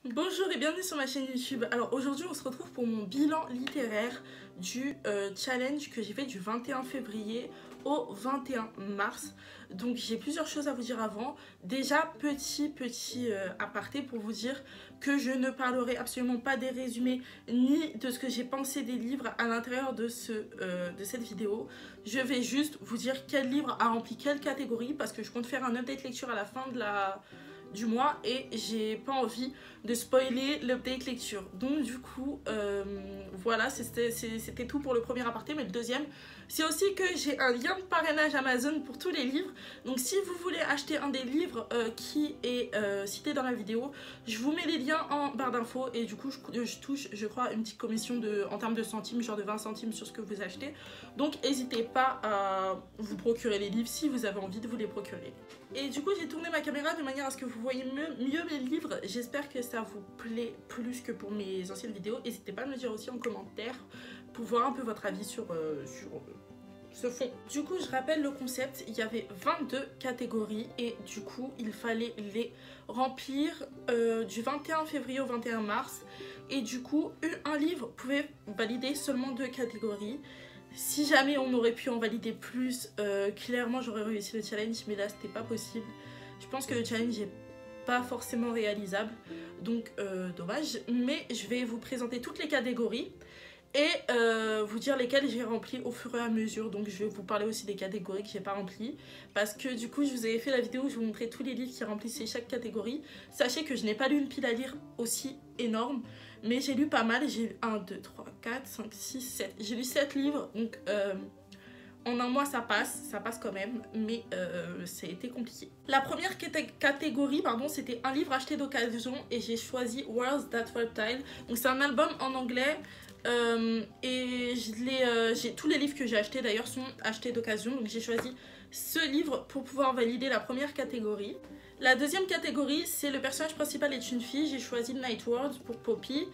Bonjour et bienvenue sur ma chaîne YouTube. Alors aujourd'hui on se retrouve pour mon bilan littéraire du challenge que j'ai fait du 21 février au 21 mars. Donc j'ai plusieurs choses à vous dire avant. Déjà petit aparté pour vous dire que je ne parlerai absolument pas des résumés ni de ce que j'ai pensé des livres à l'intérieur de cette vidéo. Je vais juste vous dire quel livre a rempli quelle catégorie parce que je compte faire un update lecture à la fin du mois et j'ai pas envie de spoiler l'update lecture. Donc du coup voilà, c'était tout pour le premier aparté. Mais le deuxième, c'est aussi que j'ai un lien de parrainage Amazon pour tous les livres. Donc si vous voulez acheter un des livres qui est cité dans la vidéo, je vous mets les liens en barre d'infos et du coup je touche, je crois, une petite commission en termes de centimes, genre de 20 centimes sur ce que vous achetez. Donc n'hésitez pas à vous procurer les livres si vous avez envie de vous les procurer. Et du coup j'ai tourné ma caméra de manière à ce que vous voyez mieux mes livres. J'espère que ça vous plaît plus que pour mes anciennes vidéos. N'hésitez pas à me le dire aussi en commentaire pour voir un peu votre avis sur ce fond. Du coup je rappelle le concept, il y avait 22 catégories et du coup il fallait les remplir du 21 février au 21 mars. Et du coup un livre pouvait valider seulement 2 catégories. Si jamais on aurait pu en valider plus, clairement j'aurais réussi le challenge, mais là c'était pas possible. Je pense que le challenge est pas forcément réalisable, donc dommage. Mais je vais vous présenter toutes les catégories et vous dire lesquelles j'ai remplies au fur et à mesure. Donc je vais vous parler aussi des catégories que j'ai pas remplies, parce que du coup je vous avais fait la vidéo où je vous montrais tous les livres qui remplissaient chaque catégorie. Sachez que je n'ai pas lu une pile à lire aussi énorme, mais j'ai lu pas mal. J'ai lu 1, 2, 3, 4, 5, 6, 7. J'ai lu 7 livres, donc en un mois ça passe quand même, mais ça a été compliqué. La première catégorie, pardon, c'était un livre acheté d'occasion et j'ai choisi Worlds That Reptile. Donc c'est un album en anglais et tous les livres que j'ai achetés d'ailleurs sont achetés d'occasion. Donc j'ai choisi ce livre pour pouvoir valider la première catégorie. La deuxième catégorie, c'est le personnage principal est une fille. J'ai choisi Night World pour Poppy.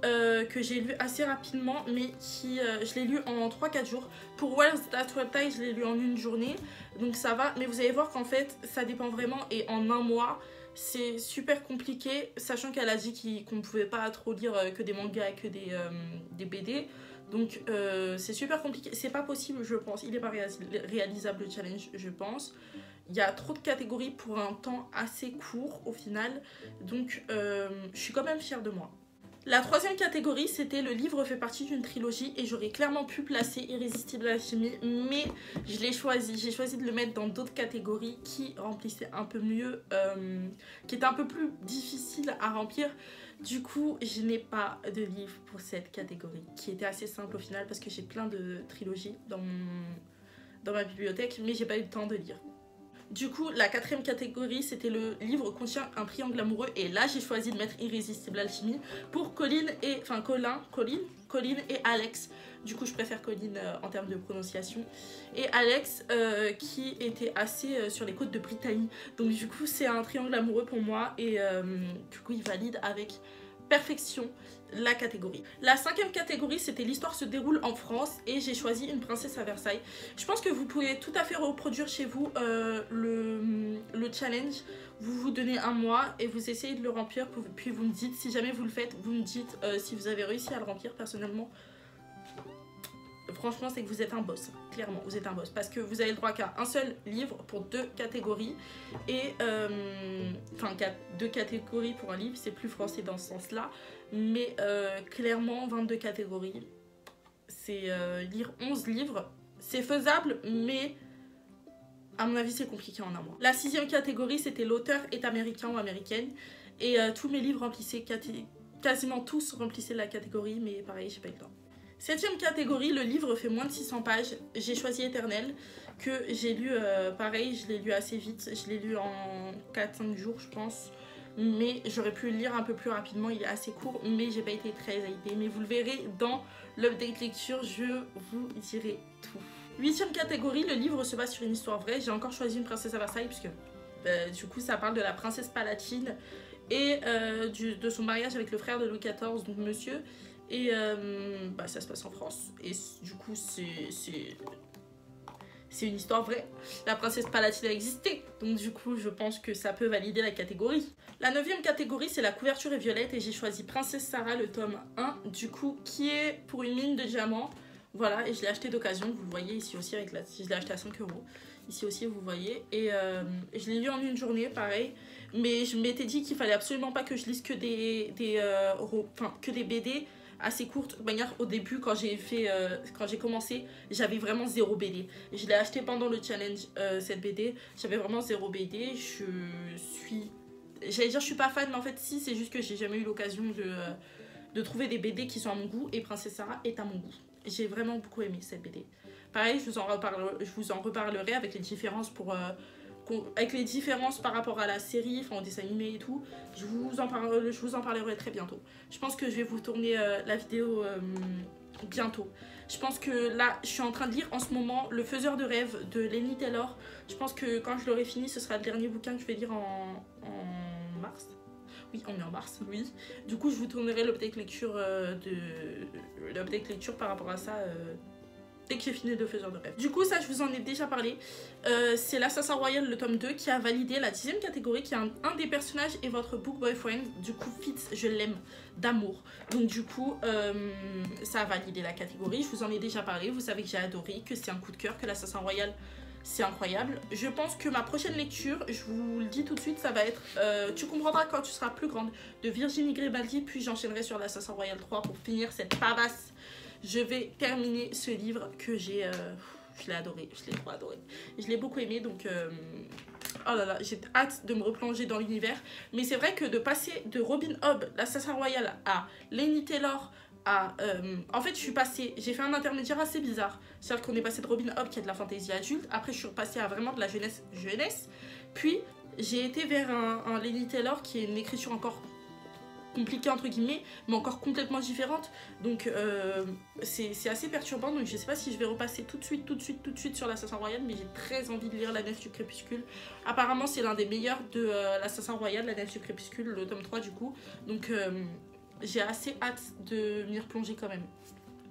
Que j'ai lu assez rapidement, mais je l'ai lu en 3-4 jours. Pour Worlds That Reptile, je l'ai lu en une journée, donc ça va. Mais vous allez voir qu'en fait, ça dépend vraiment. Et en un mois, c'est super compliqué, sachant qu'elle a dit qu'on ne pouvait pas trop lire que des mangas et que des BD. Donc c'est super compliqué. C'est pas possible, je pense. Il n'est pas réalisable le challenge, je pense. Il y a trop de catégories pour un temps assez court au final. Donc je suis quand même fière de moi. La troisième catégorie, c'était le livre fait partie d'une trilogie et j'aurais clairement pu placer Irrésistible Alchimie, mais je l'ai choisi. J'ai choisi de le mettre dans d'autres catégories qui remplissaient un peu mieux, qui étaient un peu plus difficiles à remplir. Du coup, je n'ai pas de livre pour cette catégorie, qui était assez simple au final parce que j'ai plein de trilogies dans ma bibliothèque, mais j'ai pas eu le temps de lire. Du coup, la quatrième catégorie, c'était le livre contient un triangle amoureux. Et là, j'ai choisi de mettre Irrésistible Alchimie pour Colin et Alex. Du coup, je préfère Colin en termes de prononciation. Et Alex, qui était assez sur les côtes de Brittany. Donc du coup, c'est un triangle amoureux pour moi. Et du coup, il valide avec perfection la catégorie. La cinquième catégorie, c'était l'histoire se déroule en France et j'ai choisi Une princesse à Versailles. Je pense que vous pouvez tout à fait reproduire chez vous le challenge. Vous donnez un mois et vous essayez de le remplir, puis vous me dites, si jamais vous le faites, vous me dites si vous avez réussi à le remplir. Personnellement, franchement, c'est que vous êtes un boss. Clairement, vous êtes un boss. Parce que vous avez le droit qu'à un seul livre pour 2 catégories. Et enfin, 2 catégories pour un livre, c'est plus français dans ce sens-là. Mais clairement, 22 catégories. C'est lire 11 livres. C'est faisable, mais à mon avis, c'est compliqué en un mois. La 6e catégorie, c'était l'auteur est américain ou américaine. Et tous mes livres remplissaient, quasiment tous remplissaient la catégorie, mais pareil, j'ai pas eu le temps. 7e catégorie, le livre fait moins de 600 pages. J'ai choisi Éternel, que j'ai lu, pareil, je l'ai lu assez vite. Je l'ai lu en 4-5 jours, je pense. Mais j'aurais pu le lire un peu plus rapidement, il est assez court, mais j'ai pas été très hypée. Mais vous le verrez dans l'update lecture, je vous dirai tout. 8e catégorie, le livre se base sur une histoire vraie. J'ai encore choisi Une princesse à Versailles, puisque du coup ça parle de la princesse Palatine et de son mariage avec le frère de Louis XIV, donc monsieur. Et ça se passe en France. Et du coup, c'est c'est une histoire vraie. La princesse Palatine a existé, donc du coup je pense que ça peut valider la catégorie. La 9e catégorie, c'est la couverture est violette et j'ai choisi Princesse Sarah, le tome 1, du coup qui est pour une mine de diamants. Voilà, et je l'ai acheté d'occasion, vous le voyez ici aussi, avec je l'ai acheté à 5 €. Ici aussi, vous voyez. Et je l'ai lu en une journée, pareil. Mais je m'étais dit qu'il fallait absolument pas que je lise que que des BD assez courtes. De manière, au début, quand j'ai commencé, j'avais vraiment 0 BD. Je l'ai acheté pendant le challenge, cette BD. J'avais vraiment 0 BD. J'allais dire, je suis pas fan, mais en fait, si, c'est juste que j'ai jamais eu l'occasion de trouver des BD qui sont à mon goût. Et Princesse Sarah est à mon goût. J'ai vraiment beaucoup aimé cette BD. Pareil, je vous en reparlerai avec les différences par rapport à la série, enfin au dessin animé et tout. Je vous en parlerai très bientôt. Je pense que je vais vous tourner la vidéo bientôt. Je pense que là, je suis en train de lire en ce moment Le Faiseur de rêves de Laini Taylor. Je pense que quand je l'aurai fini, ce sera le dernier bouquin que je vais lire en mars. Oui, on est en mars, oui. Du coup, je vous tournerai l'update lecture, par rapport à ça dès que j'ai fini Le Faiseur de rêve. Du coup, ça, je vous en ai déjà parlé. C'est l'Assassin Royal, le tome 2, qui a validé la 10e catégorie, qui est un des personnages est votre book boyfriend. Du coup, Fitz, je l'aime d'amour. Donc, du coup, ça a validé la catégorie. Je vous en ai déjà parlé. Vous savez que j'ai adoré, que c'est un coup de cœur, que l'Assassin Royal, c'est incroyable. Je pense que ma prochaine lecture, je vous le dis tout de suite, ça va être Tu comprendras quand tu seras plus grande, de Virginie Grimaldi. Puis j'enchaînerai sur l'Assassin Royal 3 pour finir cette pavasse. Je vais terminer ce livre que j'ai... je l'ai adoré, je l'ai trop adoré. Je l'ai beaucoup aimé, donc... oh là là, j'ai hâte de me replonger dans l'univers. Mais c'est vrai que de passer de Robin Hobb, l'Assassin Royal, à Laini Taylor, en fait, j'ai fait un intermédiaire assez bizarre. C'est-à-dire qu'on est passé de Robin Hobb, qui est de la fantaisie adulte. Après, je suis repassée à vraiment de la jeunesse. Puis, j'ai été vers un Laini Taylor, qui est une écriture encore compliquée entre guillemets, mais encore complètement différente. Donc c'est assez perturbant. Donc je sais pas si je vais repasser tout de suite sur l'Assassin Royal, mais j'ai très envie de lire La Nef du Crépuscule. Apparemment c'est l'un des meilleurs de l'Assassin Royal, La Nef du Crépuscule, le tome 3 du coup. Donc j'ai assez hâte de m'y replonger quand même.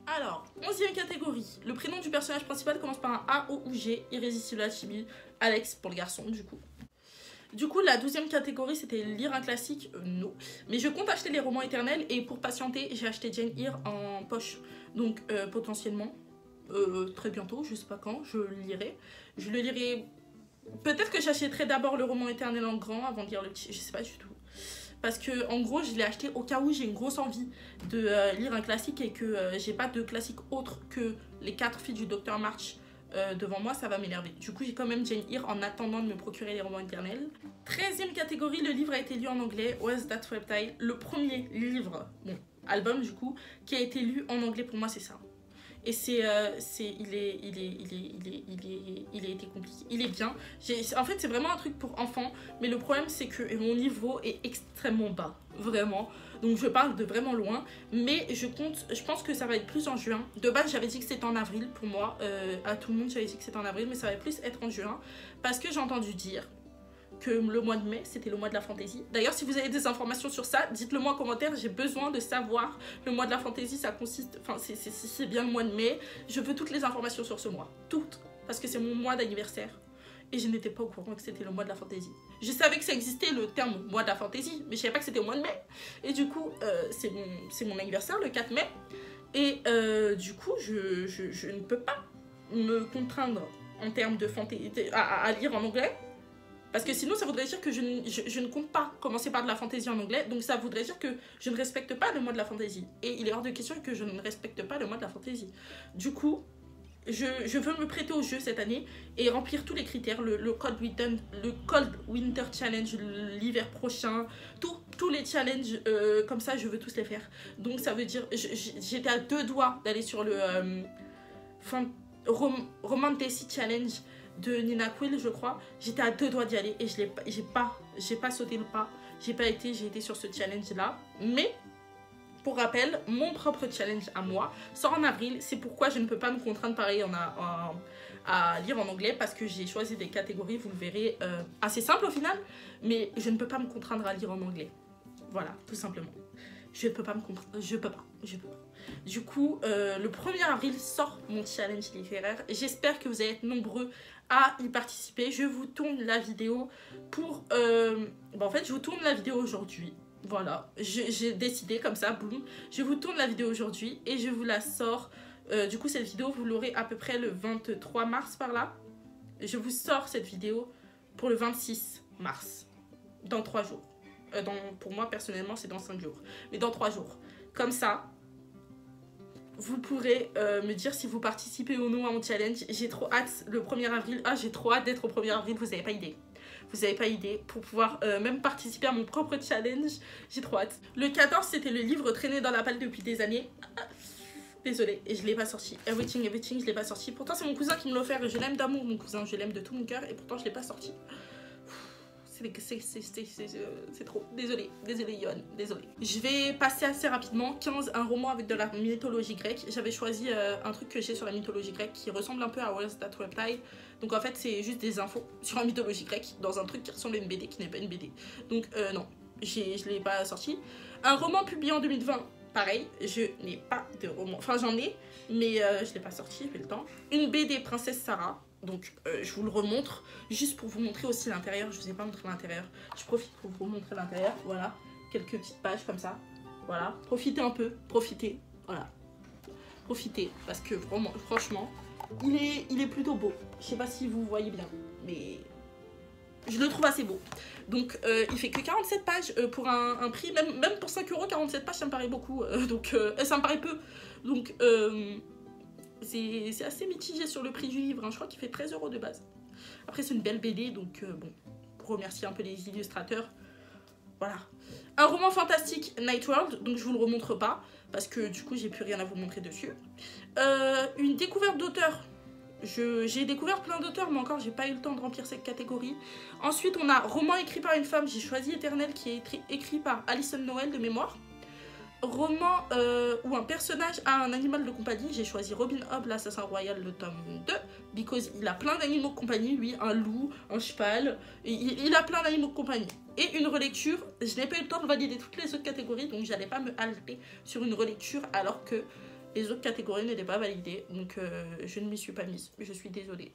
Alors, 11e catégorie. Le prénom du personnage principal commence par un A, O ou G. Irrésistible à Chibi. Alex pour le garçon du coup. Du coup, la 12e catégorie, c'était lire un classique, non. Mais je compte acheter les romans éternels et pour patienter, j'ai acheté Jane Eyre en poche. Donc, potentiellement, très bientôt, je sais pas quand, je le lirai. Je le lirai... Peut-être que j'achèterai d'abord le roman éternel en grand avant de lire le petit, je sais pas du tout. Parce que, en gros, je l'ai acheté au cas où j'ai une grosse envie de lire un classique et que j'ai pas de classique autre que Les 4 filles du Dr March devant moi, ça va m'énerver. Du coup, j'ai quand même Jane Eyre en attendant de me procurer les romans éternels. 13e catégorie, le livre a été lu en anglais, Was That Reptile. Le premier livre, bon, album du coup, qui a été lu en anglais pour moi, c'est ça. Et il a été compliqué. Il est bien. En fait, c'est vraiment un truc pour enfants. Mais le problème, c'est que mon niveau est extrêmement bas. Vraiment. Donc, je parle de vraiment loin. Mais je pense que ça va être plus en juin. De base, j'avais dit que c'était en avril pour moi. À tout le monde, j'avais dit que c'était en avril. Mais ça va plus être en juin. Parce que j'ai entendu dire que le mois de mai, c'était le mois de la fantaisie. D'ailleurs, si vous avez des informations sur ça, dites-le moi en commentaire. J'ai besoin de savoir. Le mois de la fantaisie, ça consiste... Enfin, c'est bien le mois de mai. Je veux toutes les informations sur ce mois. Toutes. Parce que c'est mon mois d'anniversaire. Et je n'étais pas au courant que c'était le mois de la fantaisie. Je savais que ça existait, le terme mois de la fantaisie. Mais je savais pas que c'était au mois de mai. Et du coup, c'est mon anniversaire, le 4 mai. Et du coup, je ne peux pas me contraindre en termes de fantaisie à lire en anglais. Parce que sinon, ça voudrait dire que je ne compte pas commencer par de la fantaisie en anglais. Donc ça voudrait dire que je ne respecte pas le mois de la fantaisie. Et il est hors de question que je ne respecte pas le mois de la fantaisie. Du coup, je veux me prêter au jeu cette année et remplir tous les critères. Le Cold Winter Challenge, l'hiver prochain. Tous les challenges comme ça, je veux tous les faire. Donc ça veut dire... J'étais à 2 doigts d'aller sur le Romantasy Challenge de Nina Quill, je crois. J'étais à 2 doigts d'y aller et j'ai pas sauté le pas. J'ai été sur ce challenge là. Mais pour rappel, mon propre challenge à moi sort en avril. C'est pourquoi je ne peux pas me contraindre pareil à lire en anglais, parce que j'ai choisi des catégories, vous le verrez, assez simples au final. Mais je ne peux pas me contraindre à lire en anglais. Voilà, tout simplement. je peux pas me comprendre, je peux pas. Du coup, le 1er avril sort mon challenge littéraire. J'espère que vous allez être nombreux à y participer. Je vous tourne la vidéo pour... en fait, je vous tourne la vidéo aujourd'hui. Voilà, j'ai décidé comme ça, boum. Je vous tourne la vidéo aujourd'hui et je vous la sors. Du coup, cette vidéo, vous l'aurez à peu près le 23 mars par là. Je vous sors cette vidéo pour le 26 mars, dans 3 jours. Pour moi, personnellement, c'est dans 5 jours. Mais dans 3 jours. Comme ça, vous pourrez me dire si vous participez ou non à mon challenge. J'ai trop hâte le 1er avril. Ah, j'ai trop hâte d'être au 1er avril, vous n'avez pas idée. Vous n'avez pas idée, pour pouvoir même participer à mon propre challenge. J'ai trop hâte. Le 14, c'était le livre traîné dans la palle depuis des années. Désolée, et je l'ai pas sorti. Everything, je l'ai pas sorti. Pourtant, c'est mon cousin qui me l'a offert et je l'aime d'amour, mon cousin. Je l'aime de tout mon cœur et pourtant, je l'ai pas sorti. C'est trop. Désolée, Yon, désolée. Je vais passer assez rapidement. 15, un roman avec de la mythologie grecque. J'avais choisi un truc que j'ai sur la mythologie grecque qui ressemble un peu à Where's That Reptile. Donc en fait, c'est juste des infos sur la mythologie grecque dans un truc qui ressemble à une BD qui n'est pas une BD. Donc non, je l'ai pas sorti. Un roman publié en 2020. Pareil, je n'ai pas de roman. Enfin, j'en ai, mais je l'ai pas sorti, j'ai fait le temps. Une BD Princesse Sarah. Donc je vous le remontre juste pour vous montrer aussi l'intérieur. Je vous ai pas montré l'intérieur, je profite pour vous montrer l'intérieur. Voilà, quelques petites pages comme ça. Voilà, profitez un peu, profitez. Voilà, profitez parce que vraiment, franchement, il est plutôt beau. Je sais pas si vous voyez bien, mais je le trouve assez beau. Donc il fait que 47 pages pour un prix, même pour 5 €, 47 pages ça me paraît beaucoup. Donc ça me paraît peu. Donc c'est assez mitigé sur le prix du livre, hein. Je crois qu'il fait 13 € de base. Après c'est une belle BD, donc bon, pour remercier un peu les illustrateurs. Voilà. Un roman fantastique, Night World, donc je vous le remontre pas, parce que du coup j'ai plus rien à vous montrer dessus. Une découverte d'auteur. J'ai découvert plein d'auteurs, mais encore j'ai pas eu le temps de remplir cette catégorie. Ensuite on a roman écrit par une femme, j'ai choisi Éternel qui est écrit par Alison Noël de mémoire. Roman où un personnage a un animal de compagnie, j'ai choisi Robin Hobb, l'assassin royal, le tome 2, because il a plein d'animaux de compagnie, lui, un loup, un cheval, il a plein d'animaux de compagnie. Et une relecture, je n'ai pas eu le temps de valider toutes les autres catégories, donc j'allais pas me halter sur une relecture alors que les autres catégories n'étaient pas validées, donc je ne m'y suis pas mise, je suis désolée.